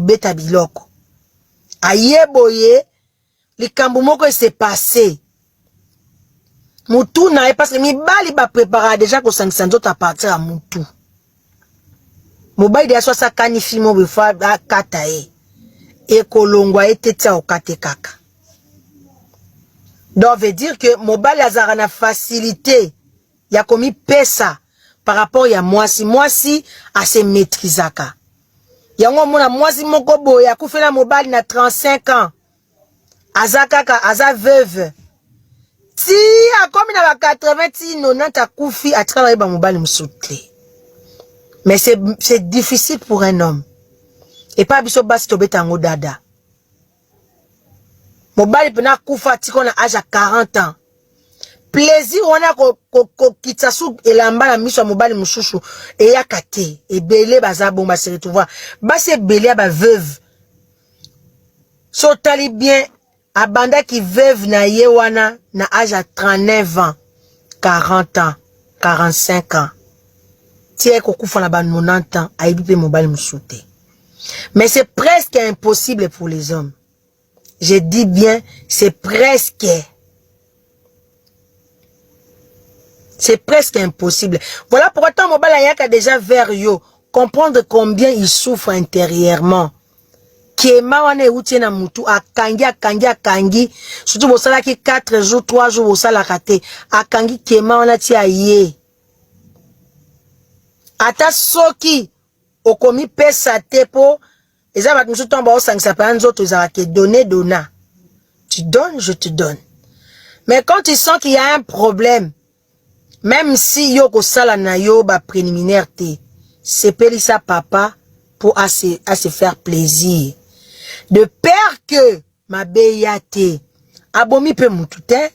kobeta biloko. Ayeboye, likambo moko s'est passé. Moutou na parce que mibali ba prépara déjà ko sangisa nzoto à partir à Moutou. Mobile de so sa kanifi mo befa kata e. Et kolongwa etete au kate kaka. Donc veut dire que mobile azara na facilité. Ya komi pesa par rapport ya mwasi a se maîtrisaka. Yango mona mwasi moko boya kufela mobile na 35 ans. Azakaka aza veuve. Si a comme na 80 ti 90 akufi a travailler ba mobile msoute. Mais c'est difficile pour un homme. Et pas biso basi tobeta ngo dada. Mobile pena kufa tiko na âge à 40 ans. Plaisir on a ko kitsasu elamba na miso mobile mususu e yakate e belé baza bomba se retrouver. Ba se belé ba veuve. So tali bien abanda qui veuve na yewana na âge à 39 ans, 40 ans, 45 ans. Tiens kokufa na ba 90 ans a ebipe mobile musute. Mais c'est presque impossible pour les hommes. Je dis bien, c'est presque impossible. Voilà pourquoi ton mobile a déjà vers yo. Comprendre combien il souffre intérieurement. Kema wane outie na mutu akangi. Surtout bosala ki 4 jours, 3 jours bosala kate. Akangi kema wana ti aye. Ata soki okomi pesa tepo. Eza bat musu tomba osangisa pa nzoto ezala ke donna. Tu donnes, je te donne. Mais quand tu sens qu'il y a un problème, même si yo ko sala na yo ba préliminaire te, c'est pelisa papa pour à se faire plaisir. De peur que ma beyate abomi pe mutute,